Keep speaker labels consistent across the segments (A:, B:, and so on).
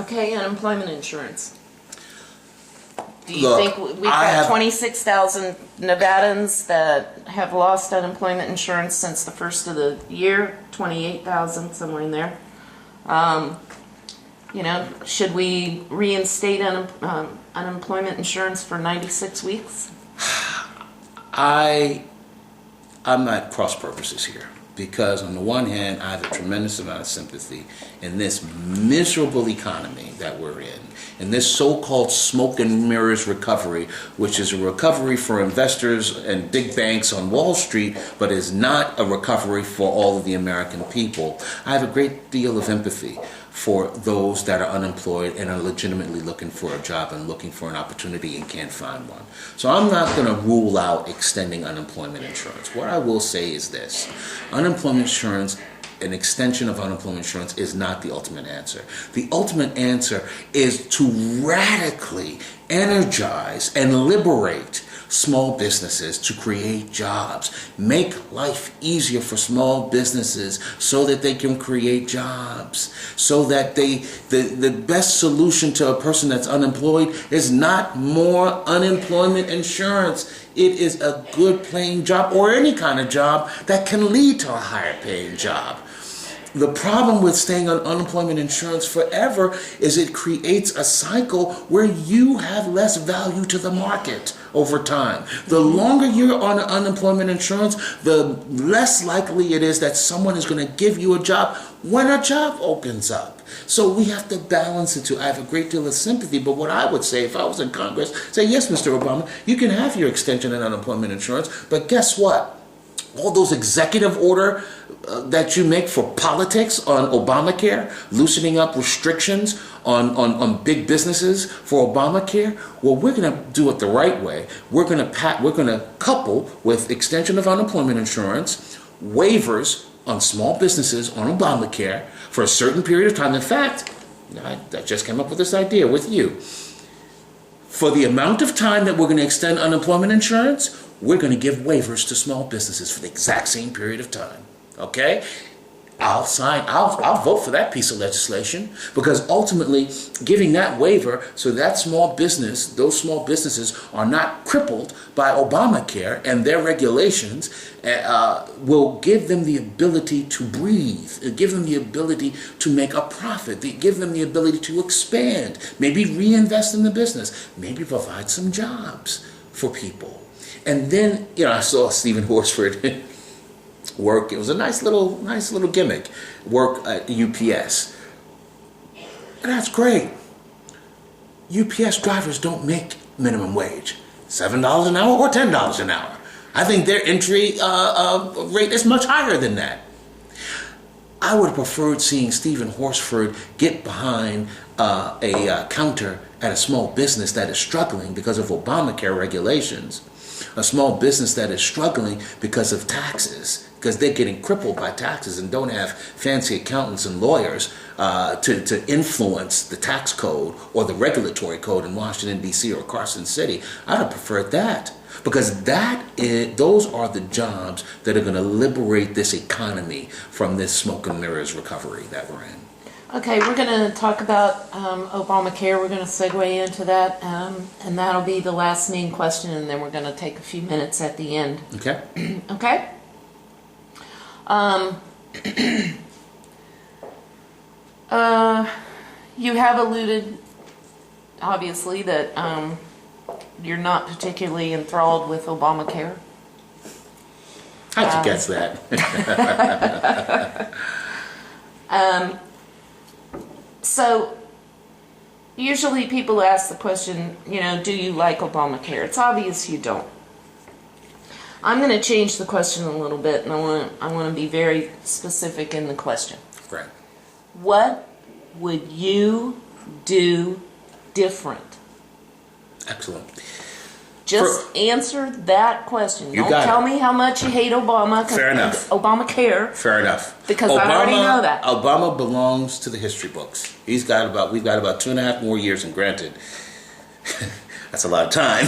A: Okay, unemployment insurance. Do you
B: Look,
A: think we've got 26,000 Nevadans that have lost unemployment insurance since the first of the year? 28,000, somewhere in there. Should we reinstate unemployment insurance for 96 weeks?
B: I'm at cross purposes here, because on the one hand, I have a tremendous amount of sympathy in this miserable economy that we're in this so-called smoke and mirrors recovery, which is a recovery for investors and big banks on Wall Street, but is not a recovery for all of the American people. I have a great deal of empathy for those that are unemployed and are legitimately looking for a job and looking for an opportunity and can't find one. So I'm not going to rule out extending unemployment insurance. What I will say is this: unemployment insurance, an extension of unemployment insurance, is not the ultimate answer. The ultimate answer is to radically energize and liberate small businesses to create jobs. Make life easier for small businesses so that they can create jobs. So that the best solution to a person that's unemployed is not more unemployment insurance. It is a good paying job, or any kind of job that can lead to a higher paying job. The problem with staying on unemployment insurance forever is it creates a cycle where you have less value to the market over time. The longer you're on unemployment insurance, the less likely it is that someone is going to give you a job when a job opens up. So we have to balance the two. I have a great deal of sympathy, but what I would say if I was in Congress, say, yes, Mr. Obama, you can have your extension in unemployment insurance, but guess what? All those executive order that you make for politics on Obamacare, loosening up restrictions on big businesses for Obamacare, well, we're going to do it the right way. We're going to couple with extension of unemployment insurance, waivers on small businesses on Obamacare for a certain period of time. In fact, I just came up with this idea with you. For the amount of time that we're going to extend unemployment insurance, we're going to give waivers to small businesses for the exact same period of time. Okay? I'll vote for that piece of legislation, because ultimately giving that waiver so that those small businesses are not crippled by Obamacare and their regulations will give them the ability to breathe, give them the ability to make a profit, give them the ability to expand, maybe reinvest in the business, maybe provide some jobs for people. And then, I saw Stephen Horsford work. It was a nice little gimmick. Work at UPS. And that's great. UPS drivers don't make minimum wage. $7 an hour or $10 an hour. I think their entry rate is much higher than that. I would have preferred seeing Stephen Horsford get behind a counter at a small business that is struggling because of Obamacare regulations. A small business that is struggling because of taxes, because they're getting crippled by taxes and don't have fancy accountants and lawyers to influence the tax code or the regulatory code in Washington, D.C. or Carson City. I'd have preferred that, because those are the jobs that are going to liberate this economy from this smoke and mirrors recovery that we're in.
A: Okay, we're going to talk about Obamacare. We're going to segue into that, and that'll be the last main question, and then we're going to take a few minutes at the end.
B: Okay.
A: Okay? You have alluded, obviously, that you're not particularly enthralled with Obamacare.
B: How'd you guess that?
A: So, usually people ask the question, do you like Obamacare? It's obvious you don't. I'm going to change the question a little bit, and I want to be very specific in the question.
B: Right.
A: What would you do different?
B: Excellent.
A: Just answer that question.
B: You
A: Don't tell me how much you hate Obama.
B: Fair enough.
A: Obamacare.
B: Fair enough.
A: Because I already know that.
B: Obama belongs to the history books. We've got about 2.5 more years, and granted, that's a lot of time.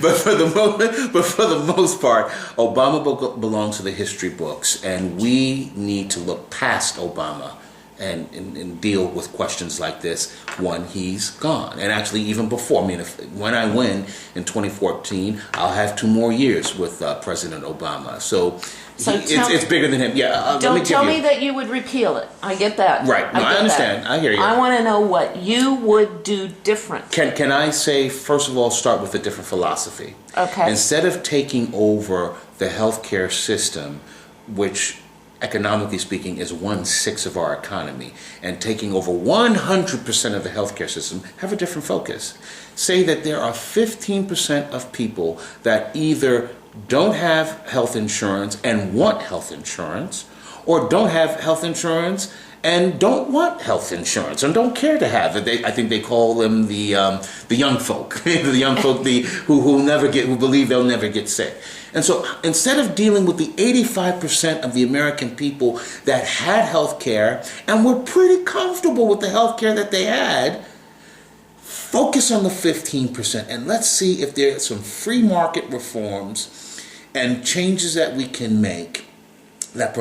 B: but for the most part, Obama belongs to the history books, and we need to look past Obama and deal with questions like this when he's gone. And actually, even before, I mean, when I win in 2014, I'll have 2 more years with President Obama. So it's bigger than him. Yeah.
A: Don't tell me that you would repeal it. I get that.
B: Right. No, I understand.
A: That.
B: I hear you.
A: I want to know what you would do different.
B: Can I say, first of all, start with a different philosophy?
A: Okay.
B: Instead of taking over the healthcare system, which economically speaking is 1/6 of our economy, and taking over 100% of the healthcare system, have a different focus. Say that there are 15% of people that either don't have health insurance and want health insurance, or don't have health insurance and don't want health insurance and don't care to have it. I think they call them the young folk, the young folk who believe they'll never get sick. And so instead of dealing with the 85% of the American people that had health care and were pretty comfortable with the health care that they had, focus on the 15% and let's see if there are some free market reforms and changes that we can make that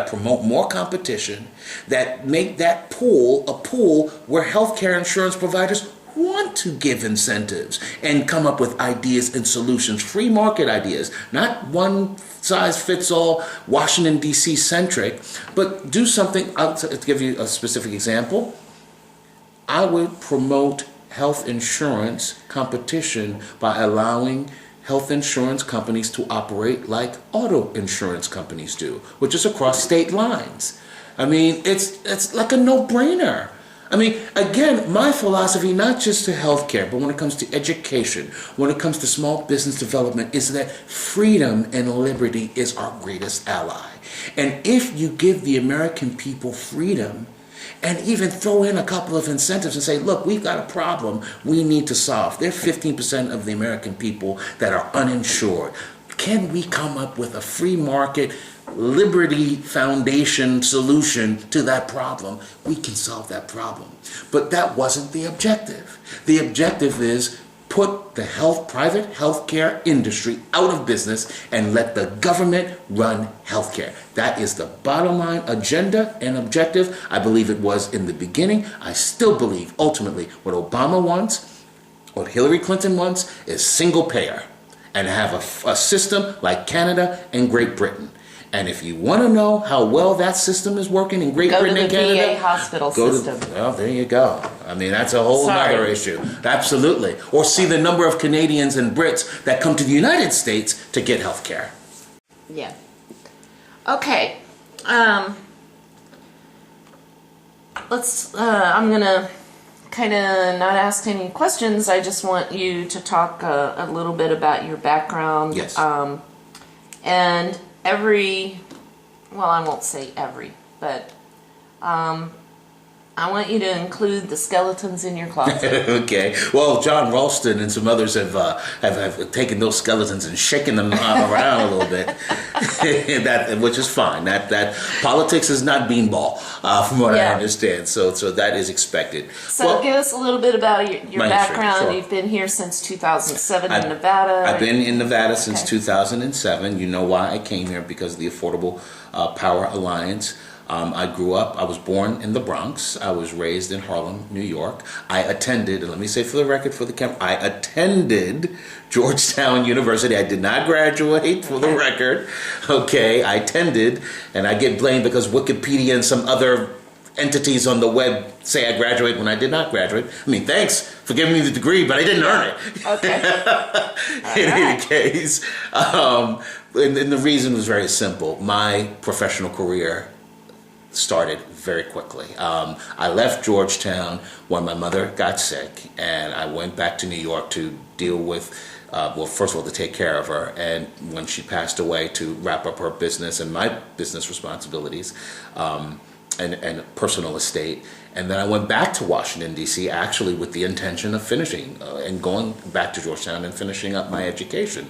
B: promote more competition, that make that pool a pool where healthcare insurance providers want to give incentives and come up with ideas and solutions, free market ideas, not one size fits all, Washington D.C. centric, but do something. To give you a specific example, I would promote health insurance competition by allowing health insurance companies to operate like auto insurance companies do, which is across state lines. I mean, it's like a no-brainer. I mean, again, my philosophy, not just to healthcare, but when it comes to education, when it comes to small business development, is that freedom and liberty is our greatest ally. And if you give the American people freedom, and even throw in a couple of incentives and say, look, we've got a problem we need to solve. There are 15% of the American people that are uninsured. Can we come up with a free market, Liberty Foundation solution to that problem? We can solve that problem. But that wasn't the objective. The objective is put the private healthcare industry out of business and let the government run healthcare. That is the bottom line agenda and objective. I believe it was in the beginning. I still believe ultimately what Obama wants, what Hillary Clinton wants, is single payer and have a system like Canada and Great Britain. And if you want to know how well that system is working in Great Britain and Canada,
A: go to the VA hospital system.
B: Well, there you go. I mean, that's a whole other issue. Absolutely. Or see the number of Canadians and Brits that come to the United States to get health care.
A: Yeah. Okay. I'm going to kind of not ask any questions. I just want you to talk a little bit about your background.
B: Yes.
A: And I won't say every, but I want you to include the skeletons in your closet.
B: Okay. Well, John Ralston and some others have taken those skeletons and shaken them around a little bit, which is fine. That politics is not beanball, from what I understand. So that is expected.
A: So give us a little bit about your background.
B: History, sure.
A: You've been here since 2007 in Nevada.
B: I've been in Nevada since 2007. You know why I came here, because of the Affordable Power Alliance. I was born in the Bronx. I was raised in Harlem, New York. I attended, and let me say for the record, for the camera, I attended Georgetown University. I did not graduate, for the record. Okay, I attended, and I get blamed because Wikipedia and some other entities on the web say I graduated when I did not graduate. I mean, thanks for giving me the degree, but I didn't earn it.
A: Okay.
B: In any case, and the reason was very simple. My professional career started very quickly. I left Georgetown when my mother got sick, and I went back to New York to deal with, first of all, to take care of her, and when she passed away, to wrap up her business and my business responsibilities and personal estate. And then I went back to Washington, D.C., actually with the intention of finishing and going back to Georgetown and finishing up my education.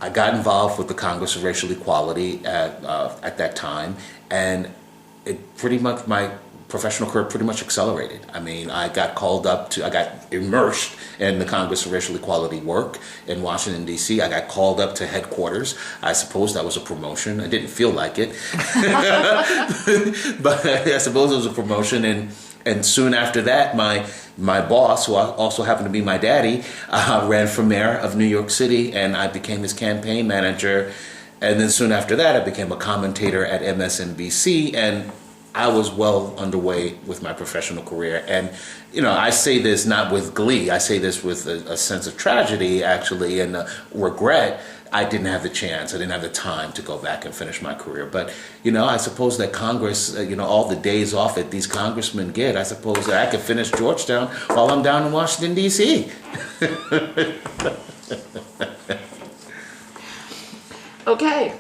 B: I got involved with the Congress of Racial Equality at that time, and it pretty much, my professional career pretty much accelerated. I mean, I got immersed in the Congress of Racial Equality work in Washington, D.C. I got called up to headquarters. I suppose that was a promotion. I didn't feel like it. But I suppose it was a promotion. And soon after that, my boss, who also happened to be my daddy, ran for mayor of New York City, and I became his campaign manager. And then soon after that, I became a commentator at MSNBC, and I was well underway with my professional career. And, I say this not with glee. I say this with a sense of tragedy, actually, and regret. I didn't have the chance. I didn't have the time to go back and finish my career. But, I suppose that Congress, all the days off that these congressmen get, I suppose that I could finish Georgetown while I'm down in Washington, D.C.
A: Okay.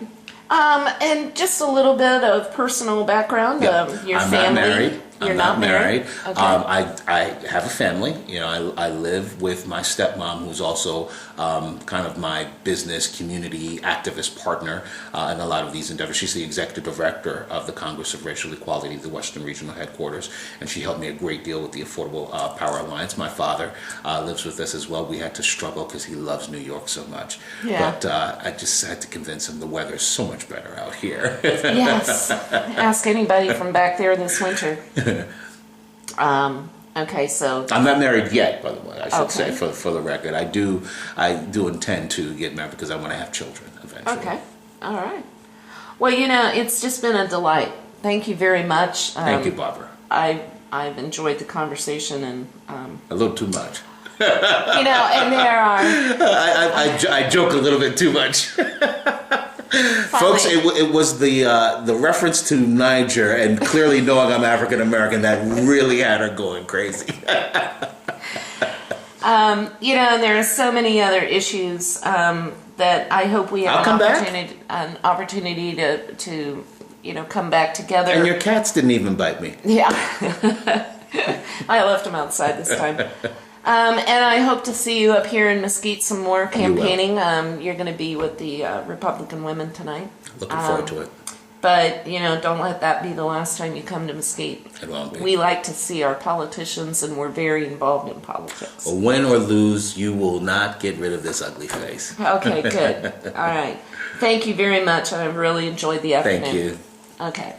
A: And just a little bit of personal background.
B: Yeah.
A: Your
B: I'm
A: family.
B: not married.
A: You're not married. Okay.
B: I have a family. I live with my stepmom, who's also kind of my business community activist partner in a lot of these endeavors. She's the executive director of the Congress of Racial Equality, the Western Regional Headquarters, and she helped me a great deal with the Affordable Power Alliance. My father lives with us as well. We had to struggle because he loves New York so much. Yeah. But I just had to convince him the weather is so much better out here.
A: Yes. Ask anybody from back there this winter. Okay, so
B: I'm not married yet, by the way. I should say for the record, I do intend to get married because I want to have children eventually.
A: Okay, all right. Well, it's just been a delight. Thank you very much.
B: Thank you, Barbara.
A: I've enjoyed the conversation and
B: a little too much.
A: And there are.
B: I joke a little bit too much. Folks, it was the reference to Niger and clearly knowing I'm African American that really had her going crazy.
A: And there are so many other issues that I hope we have an opportunity to come back together.
B: And your cats didn't even bite me.
A: Yeah. I left them outside this time. And I hope to see you up here in Mesquite some more campaigning. You're going to be with the Republican women tonight.
B: Looking forward to it.
A: But, don't let that be the last time you come to Mesquite.
B: It won't be.
A: We like to see our politicians, and we're very involved in politics.
B: Win or lose, you will not get rid of this ugly face.
A: Okay, good. All right. Thank you very much. I've really enjoyed the afternoon.
B: Thank you.
A: Okay.